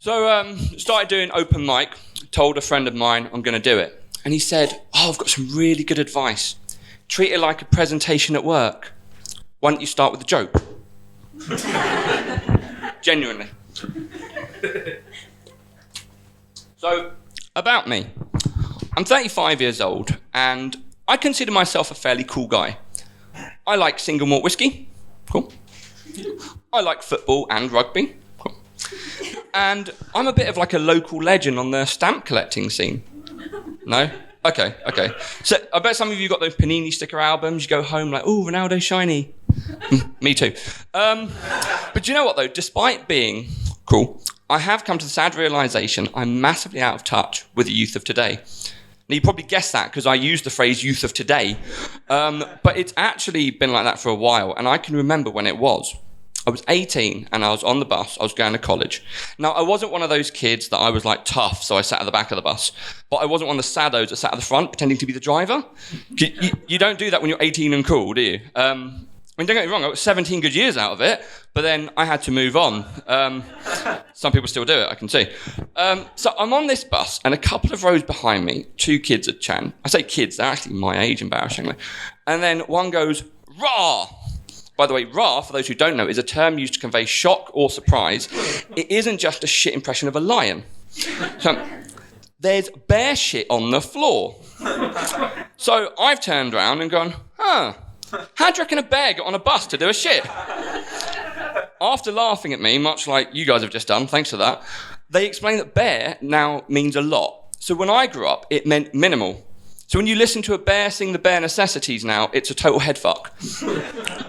Started doing open mic, told a friend of mine I'm going to do it. And he said, I've got some really good advice. Treat it like a presentation at work. Why don't you start with a joke? Genuinely. So, about me. I'm 35 years old, and I consider myself a fairly cool guy. I like single malt whiskey. Cool. I like football and rugby. Cool. And I'm a bit of like a local legend on the stamp collecting scene. No? Okay. So I bet some of you got those Panini sticker albums. You go home like, oh, Ronaldo shiny. Me too. But do you know what though? Despite being cool, I have come to the sad realisation I'm massively out of touch with the youth of today. Now you probably guessed that because I use the phrase youth of today. But it's actually been like that for a while, and I can remember when it was. I was 18 and I was on the bus. I was going to college. Now, I wasn't one of those kids that I was like tough, so I sat at the back of the bus. But I wasn't one of the saddos that sat at the front pretending to be the driver. You don't do that when you're 18 and cool, do you? I mean, don't get me wrong, I got 17 good years out of it, but then I had to move on. Some people still do it, I can see. So I'm on this bus, and a couple of rows behind me, two kids are chatting. I say kids, they're actually my age, embarrassingly. And then one goes, "Rah!" By the way, "rah," for those who don't know, is a term used to convey shock or surprise. It isn't just a shit impression of a lion. So, there's bear shit on the floor. So I've turned around and gone, how do you reckon a bear got on a bus to do a shit? After laughing at me, much like you guys have just done, thanks for that, they explained that bear now means a lot. So when I grew up, it meant minimal. So when you listen to a bear sing the bare necessities now, it's a total head fuck.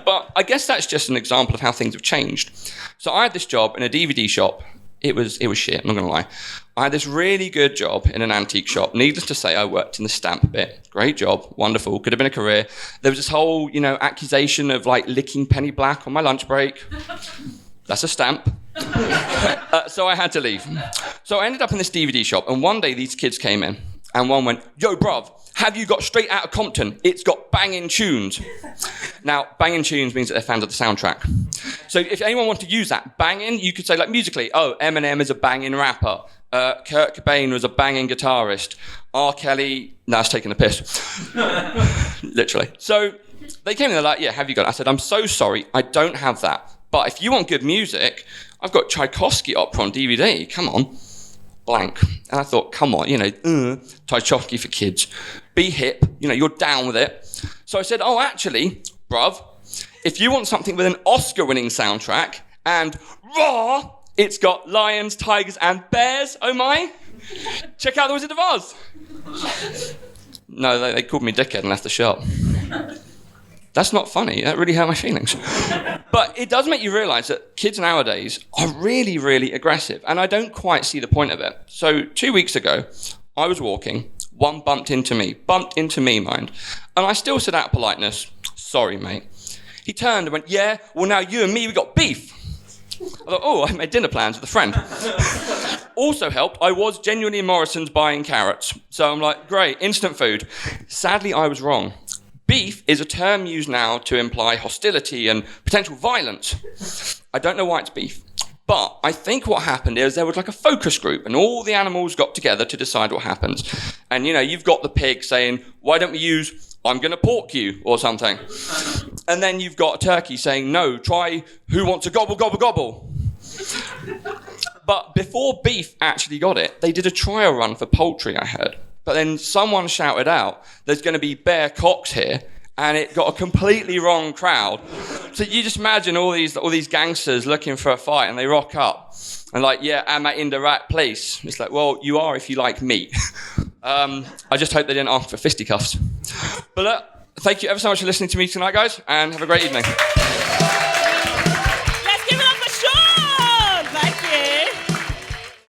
But I guess that's just an example of how things have changed. So I had this job in a DVD shop. It was shit, I'm not going to lie. I had this really good job in an antique shop. Needless to say, I worked in the stamp bit. Great job, wonderful, could have been a career. There was this whole, accusation of like licking penny black on my lunch break. That's a stamp. So I had to leave. So I ended up in this DVD shop, and one day these kids came in, and one went, "Yo, bruv, have you got Straight Outta Compton? It's got banging tunes." Now, banging tunes means that they're fans of the soundtrack. So if anyone wanted to use that, banging, you could say, like, musically, Eminem is a banging rapper. Kurt Cobain was a banging guitarist. R. Kelly, no, it's taking a piss. Literally. So they came in, they're like, "Yeah, have you got it?" I said, "I'm so sorry, I don't have that. But if you want good music, I've got Tchaikovsky opera on DVD, come on." Blank. And I thought, come on, Tchaikovsky for kids. Be hip, you're down with it. So I said, actually, bruv, if you want something with an Oscar-winning soundtrack and raw, it's got lions, tigers, and bears, oh my, check out The Wizard of Oz. No, they called me dickhead and left the shop. That's not funny. That really hurt my feelings. But it does make you realise that kids nowadays are really, really aggressive, and I don't quite see the point of it. So 2 weeks ago, I was walking, one bumped into me, mind, and I still said out of politeness, "Sorry, mate." He turned and went, "Yeah, well now you and me, we got beef." I thought, I made dinner plans with a friend. Also helped, I was genuinely in Morrison's buying carrots. So I'm like, great, instant food. Sadly, I was wrong. Beef is a term used now to imply hostility and potential violence. I don't know why it's beef, but I think what happened is there was like a focus group and all the animals got together to decide what happens. And you've got the pig saying, "Why don't we use, I'm going to pork you," or something. And then you've got a turkey saying, "No, try who wants to gobble, gobble, gobble." But before beef actually got it, they did a trial run for poultry, I heard. But then someone shouted out, "There's going to be bear cocks here," and it got a completely wrong crowd. So you just imagine all these gangsters looking for a fight, and they rock up and like, "Yeah, am I in the right place?" It's like, well, you are if you like meat. I just hope they didn't ask for fisticuffs. But thank you ever so much for listening to me tonight, guys, and have a great evening.